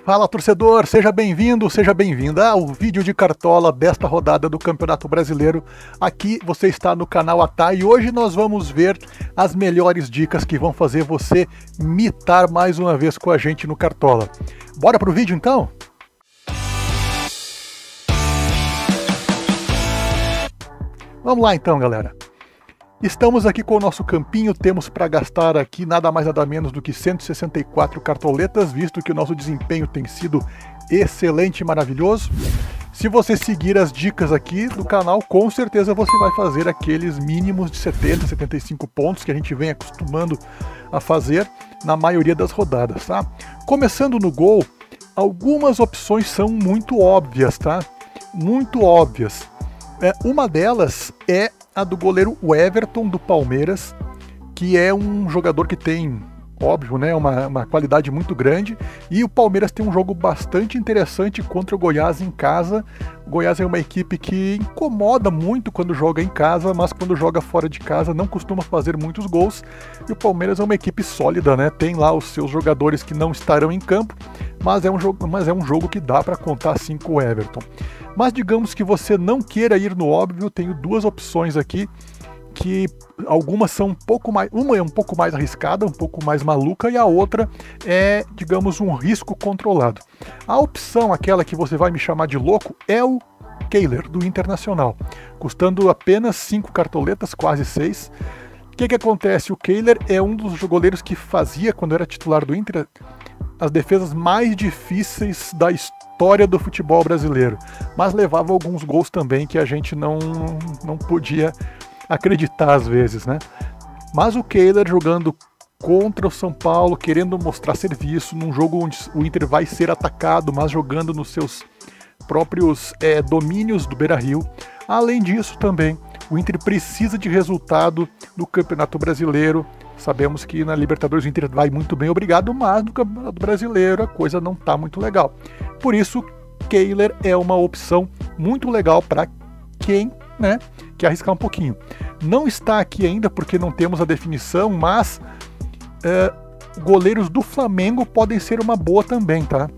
Fala, torcedor, seja bem-vindo, seja bem-vinda ao vídeo de cartola desta rodada do Campeonato Brasileiro. Aqui você está no canal Atá e hoje nós vamos ver as melhores dicas que vão fazer você mitar mais uma vez com a gente no Cartola. Bora pro vídeo então? Vamos lá então, galera. Estamos aqui com o nosso campinho, temos para gastar aqui nada mais nada menos do que 164 cartoletas, visto que o nosso desempenho tem sido excelente e maravilhoso. Se você seguir as dicas aqui do canal, com certeza você vai fazer aqueles mínimos de 70, 75 pontos que a gente vem acostumando a fazer na maioria das rodadas, tá? Começando no gol, algumas opções são muito óbvias, tá? Muito óbvias. Uma delas é a do goleiro Everton do Palmeiras, que é um jogador que tem, óbvio, né, uma qualidade muito grande, e o Palmeiras tem um jogo bastante interessante contra o Goiás em casa. O Goiás é uma equipe que incomoda muito quando joga em casa, mas quando joga fora de casa não costuma fazer muitos gols, e o Palmeiras é uma equipe sólida, né, tem lá os seus jogadores que não estarão em campo, mas é um jogo que dá para contar sim com o Everton. Mas digamos que você não queira ir no óbvio, tenho duas opções aqui, que algumas são um pouco mais, uma é um pouco mais arriscada, um pouco mais maluca, e a outra é, digamos, um risco controlado. A opção, aquela que você vai me chamar de louco, é o Kehler, do Internacional, custando apenas 5 cartoletas, quase 6. O que acontece? O Kehler é um dos goleiros que fazia, quando era titular do Inter, as defesas mais difíceis da história do futebol brasileiro, mas levava alguns gols também que a gente não podia acreditar às vezes, né? Mas o Kehler jogando contra o São Paulo, querendo mostrar serviço, num jogo onde o Inter vai ser atacado, mas jogando nos seus próprios domínios do Beira-Rio. Além disso também, o Inter precisa de resultado no Campeonato Brasileiro. Sabemos que na Libertadores o Inter vai muito bem, obrigado, mas no Campeonato Brasileiro a coisa não está muito legal. Por isso, Kehler é uma opção muito legal para quem, né, quer arriscar um pouquinho. Não está aqui ainda porque não temos a definição, mas goleiros do Flamengo podem ser uma boa também, tá?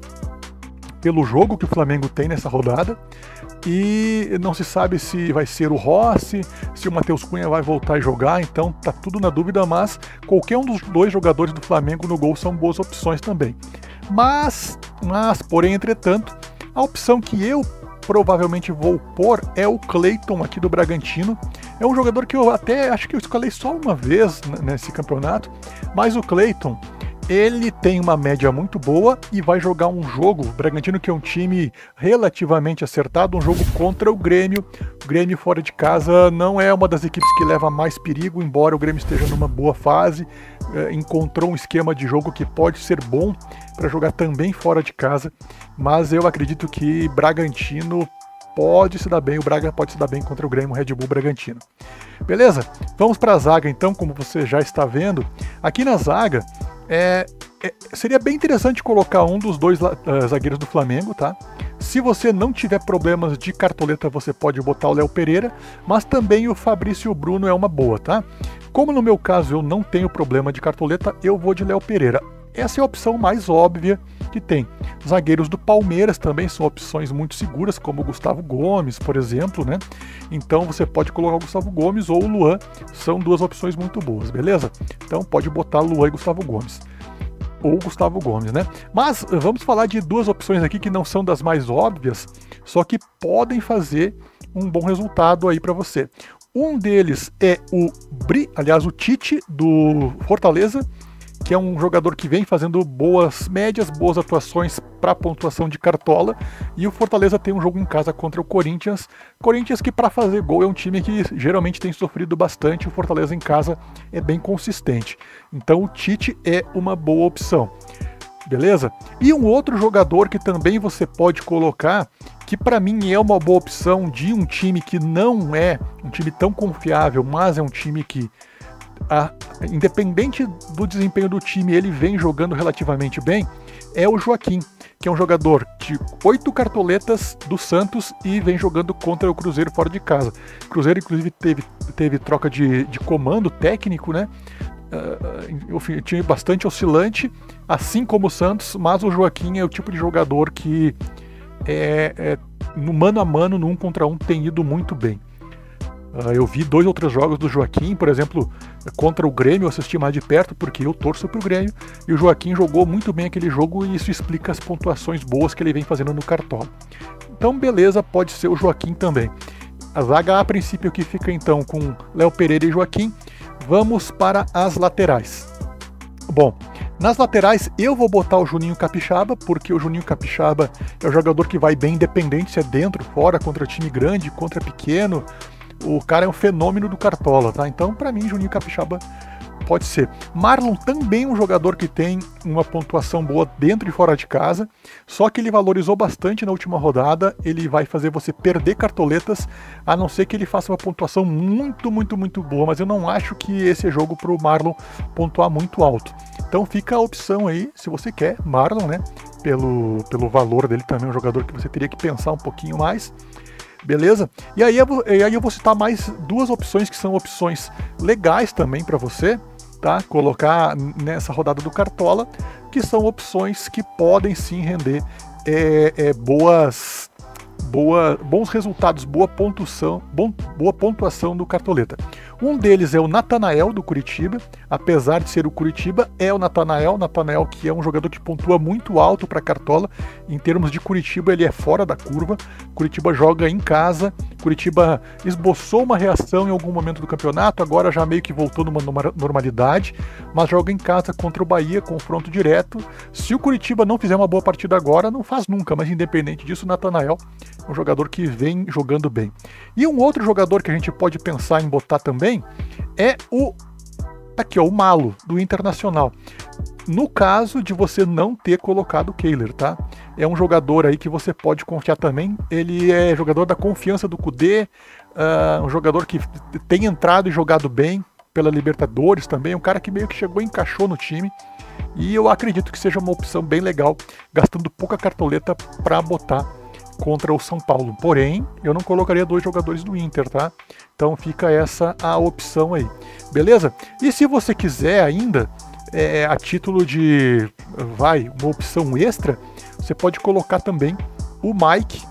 Pelo jogo que o Flamengo tem nessa rodada. E não se sabe se vai ser o Rossi, se o Matheus Cunha vai voltar a jogar, então tá tudo na dúvida, mas qualquer um dos dois jogadores do Flamengo no gol são boas opções também. Mas porém, entretanto, a opção que eu provavelmente vou pôr é o Cleiton aqui do Bragantino. É um jogador que eu até acho que eu escalei só uma vez nesse campeonato, mas o Cleiton, ele tem uma média muito boa e vai jogar um jogo, o Bragantino que é um time relativamente acertado, um jogo contra o Grêmio. O Grêmio fora de casa não é uma das equipes que leva mais perigo, embora o Grêmio esteja numa boa fase, encontrou um esquema de jogo que pode ser bom para jogar também fora de casa, mas eu acredito que Bragantino pode se dar bem, o Braga pode se dar bem contra o Grêmio, Red Bull Bragantino. Beleza? Vamos para a zaga então, como você já está vendo. Aqui na zaga, seria bem interessante colocar um dos dois zagueiros do Flamengo, tá? Se você não tiver problemas de cartoleta, você pode botar o Léo Pereira, mas também o Fabrício Bruno é uma boa, tá? Como no meu caso eu não tenho problema de cartoleta, eu vou de Léo Pereira. Essa é a opção mais óbvia que tem. Zagueiros do Palmeiras também são opções muito seguras, como o Gustavo Gomes, por exemplo, né? Então você pode colocar o Gustavo Gomes ou o Luan, são duas opções muito boas, beleza? Então pode botar Luan e Gustavo Gomes. Ou Gustavo Gomes, né? Mas vamos falar de duas opções aqui que não são das mais óbvias, só que podem fazer um bom resultado aí para você. Um deles é o Tite do Fortaleza, que é um jogador que vem fazendo boas médias, boas atuações para pontuação de cartola, e o Fortaleza tem um jogo em casa contra o Corinthians. Corinthians que para fazer gol é um time que geralmente tem sofrido bastante, o Fortaleza em casa é bem consistente. Então o Tite é uma boa opção. Beleza? E um outro jogador que também você pode colocar, que para mim é uma boa opção de um time que não é um time tão confiável, mas é um time que independente do desempenho do time, ele vem jogando relativamente bem, é o Joaquim, que é um jogador de 8 cartoletas do Santos e vem jogando contra o Cruzeiro fora de casa. O Cruzeiro, inclusive, teve troca de comando técnico, né? um time bastante oscilante, assim como o Santos, mas o Joaquim é o tipo de jogador que no mano a mano, no 1 contra 1, tem ido muito bem. Eu vi 2 ou 3 jogos do Joaquim, por exemplo, contra o Grêmio, eu assisti mais de perto porque eu torço pro Grêmio, e o Joaquim jogou muito bem aquele jogo e isso explica as pontuações boas que ele vem fazendo no Cartola. Então beleza, pode ser o Joaquim também. A zaga a princípio que fica então com Léo Pereira e Joaquim. Vamos para as laterais. Bom, nas laterais eu vou botar o Juninho Capixaba, porque o Juninho Capixaba é o jogador que vai bem independente se é dentro, fora, contra time grande, contra pequeno. O cara é um fenômeno do Cartola, tá? Então, pra mim, Juninho Capixaba pode ser. Marlon também é um jogador que tem uma pontuação boa dentro e fora de casa, só que ele valorizou bastante na última rodada, ele vai fazer você perder cartoletas, a não ser que ele faça uma pontuação muito, muito, muito boa, mas eu não acho que esse é jogo pro Marlon pontuar muito alto. Então fica a opção aí, se você quer, Marlon, né? Pelo valor dele também, é um jogador que você teria que pensar um pouquinho mais. Beleza? E aí eu vou citar mais 2 opções que são opções legais também para você, tá? Colocar nessa rodada do Cartola, que são opções que podem sim render bons resultados, boa pontuação do Cartoleta. Um deles é o Natanael do Curitiba, apesar de ser o Curitiba, é o Natanael que é um jogador que pontua muito alto para Cartola. Em termos de Curitiba, ele é fora da curva. Curitiba joga em casa, Curitiba esboçou uma reação em algum momento do campeonato, agora já meio que voltou numa normalidade, mas joga em casa contra o Bahia, confronto direto. Se o Curitiba não fizer uma boa partida agora, não faz nunca, mas independente disso, o Natanael é um jogador que vem jogando bem. E um outro jogador que a gente pode pensar em botar também é o Malo, do Internacional. No caso de você não ter colocado o Kehler, tá? É um jogador aí que você pode confiar também. Ele é jogador da confiança do Kudê, um jogador que tem entrado e jogado bem pela Libertadores também, um cara que meio que chegou e encaixou no time. E eu acredito que seja uma opção bem legal, gastando pouca cartoleta para botar contra o São Paulo. Porém, eu não colocaria 2 jogadores do Inter, tá? Então fica essa a opção aí. Beleza? E se você quiser ainda, a título de uma opção extra, você pode colocar também o Mike.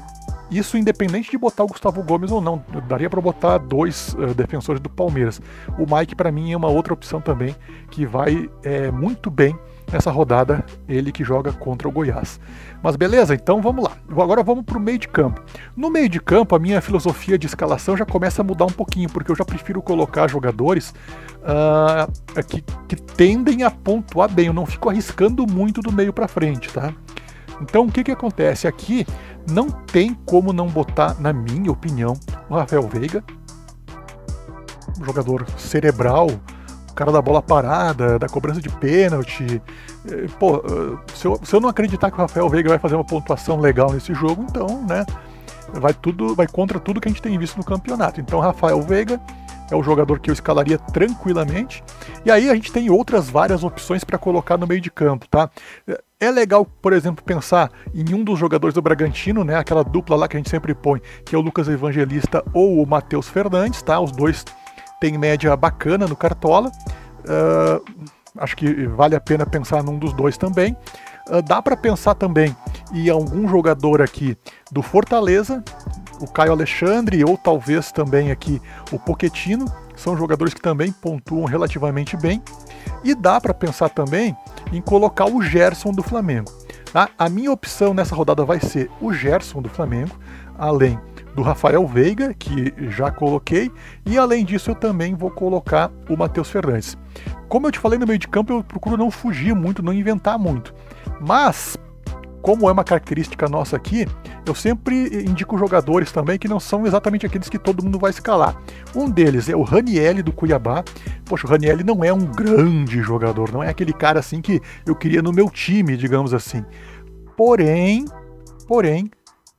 Isso independente de botar o Gustavo Gomes ou não. Daria para botar 2 defensores do Palmeiras. O Mike para mim é uma outra opção também que vai muito bem nessa rodada, ele que joga contra o Goiás. Mas beleza, então vamos lá. Agora vamos para o meio de campo. No meio de campo, a minha filosofia de escalação já começa a mudar um pouquinho, porque eu já prefiro colocar jogadores que tendem a pontuar bem. Eu não fico arriscando muito do meio para frente, tá? Então o que acontece? Aqui não tem como não botar, na minha opinião, o Rafael Veiga, um jogador cerebral, o cara da bola parada, da cobrança de pênalti. Pô, se eu não acreditar que o Rafael Veiga vai fazer uma pontuação legal nesse jogo, então, né, vai contra tudo que a gente tem visto no campeonato. Então, Rafael Veiga é o jogador que eu escalaria tranquilamente. E aí a gente tem outras várias opções para colocar no meio de campo, tá? É legal, por exemplo, pensar em um dos jogadores do Bragantino, né? Aquela dupla lá que a gente sempre põe, que é o Lucas Evangelista ou o Matheus Fernandes, tá? Os dois têm média bacana no Cartola. Acho que vale a pena pensar num dos dois também. Dá para pensar também em algum jogador aqui do Fortaleza, o Caio Alexandre ou talvez também aqui o Pochettino, são jogadores que também pontuam relativamente bem. E dá para pensar também em colocar o Gerson do Flamengo. Tá? A minha opção nessa rodada vai ser o Gerson do Flamengo, além do Rafael Veiga, que já coloquei, e além disso eu também vou colocar o Matheus Fernandes. Como eu te falei, no meio de campo eu procuro não fugir muito, não inventar muito. Mas, como é uma característica nossa aqui, eu sempre indico jogadores também que não são exatamente aqueles que todo mundo vai escalar. Um deles é o Ranielli do Cuiabá. Poxa, o Ranielli não é um grande jogador, não é aquele cara assim que eu queria no meu time, digamos assim. Porém,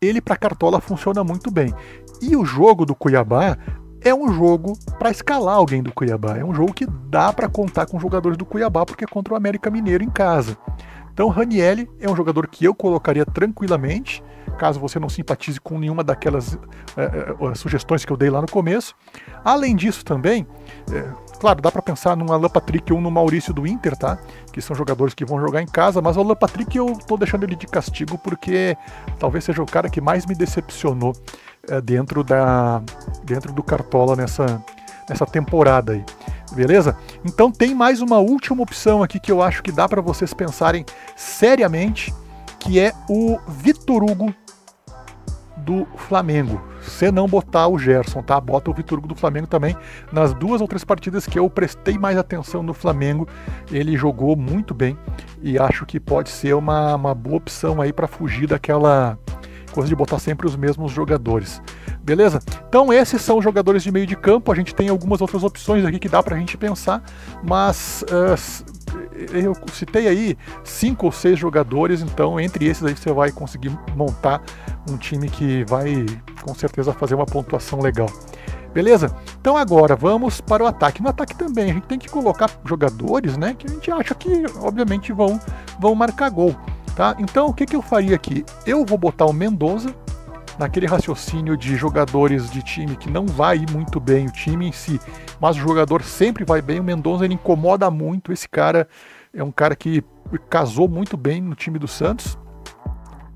ele para Cartola funciona muito bem. E o jogo do Cuiabá é um jogo para escalar alguém do Cuiabá. É um jogo que dá para contar com jogadores do Cuiabá porque é contra o América Mineiro em casa. Então, Ranielli é um jogador que eu colocaria tranquilamente, caso você não simpatize com nenhuma daquelas sugestões que eu dei lá no começo. Além disso também, claro, dá para pensar no Alan Patrick ou no Maurício do Inter, tá? Que são jogadores que vão jogar em casa, mas o Alan Patrick eu tô deixando ele de castigo porque talvez seja o cara que mais me decepcionou dentro do Cartola nessa temporada aí. Beleza? Então tem mais uma última opção aqui que eu acho que dá para vocês pensarem seriamente, que é o Vitor Hugo do Flamengo. Se não botar o Gerson, tá? Bota o Vitor Hugo do Flamengo também. Nas 2 ou 3 partidas que eu prestei mais atenção no Flamengo, ele jogou muito bem e acho que pode ser uma boa opção aí para fugir daquela coisa de botar sempre os mesmos jogadores. Beleza? Então esses são os jogadores de meio de campo. A gente tem algumas outras opções aqui que dá pra gente pensar, mas eu citei aí 5 ou 6 jogadores, então entre esses aí você vai conseguir montar um time que vai com certeza fazer uma pontuação legal. Beleza? Então agora vamos para o ataque. No ataque também a gente tem que colocar jogadores, né, que a gente acha que obviamente vão marcar gol, tá? Então o que eu faria aqui? Eu vou botar o Mendoza naquele raciocínio de jogadores de time que não vai ir muito bem o time em si, mas o jogador sempre vai bem. O Mendoza, ele incomoda muito. Esse cara é um cara que casou muito bem no time do Santos.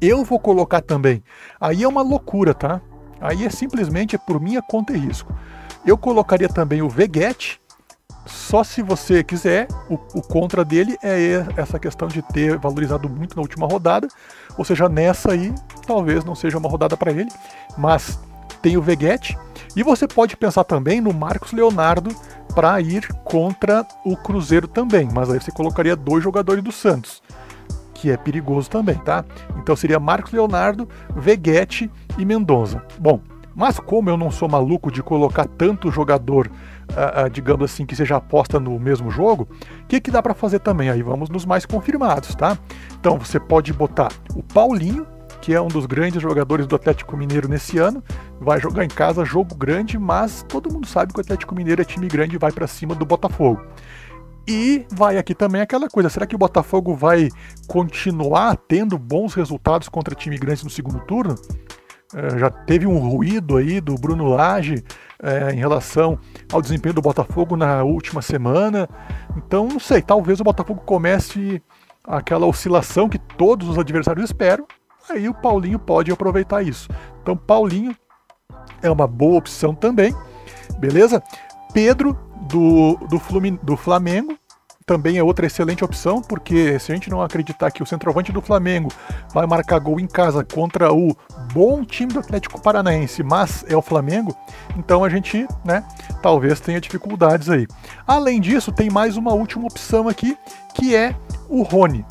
Eu vou colocar também, aí é uma loucura, tá? Aí simplesmente por minha conta e risco. Eu colocaria também o Veguete, só se você quiser. O contra dele é essa questão de ter valorizado muito na última rodada, ou seja, nessa aí talvez não seja uma rodada para ele, mas tem o Veguete. E você pode pensar também no Marcos Leonardo para ir contra o Cruzeiro também, mas aí você colocaria 2 jogadores do Santos, que é perigoso também, tá? Então seria Marcos Leonardo, Veguete e Mendoza. Bom, mas como eu não sou maluco de colocar tanto jogador, digamos assim, que seja aposta no mesmo jogo, o que dá para fazer também? Aí vamos nos mais confirmados, tá? Então você pode botar o Paulinho, que é um dos grandes jogadores do Atlético Mineiro nesse ano, vai jogar em casa, jogo grande, mas todo mundo sabe que o Atlético Mineiro é time grande e vai para cima do Botafogo. E vai aqui também aquela coisa, será que o Botafogo vai continuar tendo bons resultados contra time grande no segundo turno? Já teve um ruído aí do Bruno Lage em relação ao desempenho do Botafogo na última semana. Então, não sei, talvez o Botafogo comece aquela oscilação que todos os adversários esperam. Aí o Paulinho pode aproveitar isso. Então, Paulinho é uma boa opção também. Beleza? Pedro do Flamengo também é outra excelente opção, porque se a gente não acreditar que o centroavante do Flamengo vai marcar gol em casa contra o bom time do Atlético Paranaense, mas é o Flamengo, então a gente, né, talvez tenha dificuldades aí. Além disso, tem mais uma última opção aqui, que é o Rony.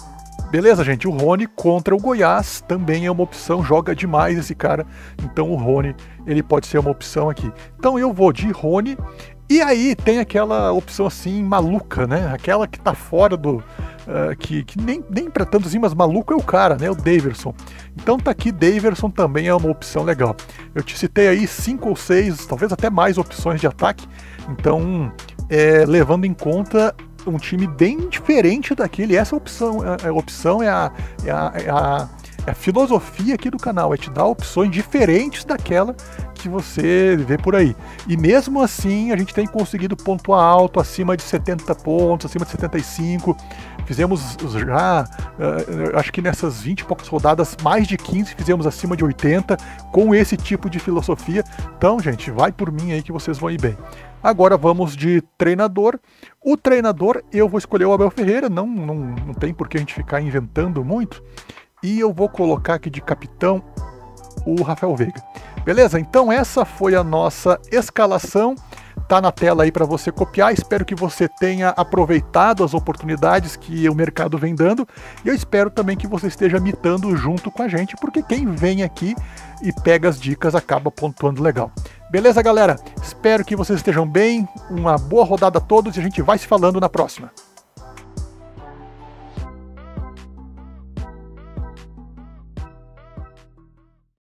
Beleza, gente? O Rony contra o Goiás também é uma opção, joga demais esse cara, então o Rony, ele pode ser uma opção aqui. Então eu vou de Rony. E aí tem aquela opção assim maluca, né? Aquela que tá fora do... que nem pra tanto assim, mas maluco é o cara, né? O Daverson. Então tá aqui, Daverson também é uma opção legal. Eu te citei aí 5 ou 6, talvez até mais opções de ataque. Então, levando em conta um time bem diferente daquele, essa opção é a filosofia aqui do canal, é te dar opções diferentes daquela que você vê por aí. E mesmo assim, a gente tem conseguido pontuar alto, acima de 70 pontos, acima de 75. Fizemos já, acho que nessas 20 e poucas rodadas, mais de 15 fizemos acima de 80, com esse tipo de filosofia. Então, gente, vai por mim aí que vocês vão ir bem. Agora vamos de treinador. O treinador, eu vou escolher o Abel Ferreira, não tem por que a gente ficar inventando muito. E eu vou colocar aqui de capitão o Rafael Veiga. Beleza? Então essa foi a nossa escalação. Tá na tela aí para você copiar. Espero que você tenha aproveitado as oportunidades que o mercado vem dando. E eu espero também que você esteja mitando junto com a gente, porque quem vem aqui e pega as dicas acaba pontuando legal. Beleza, galera? Espero que vocês estejam bem. Uma boa rodada a todos e a gente vai se falando na próxima.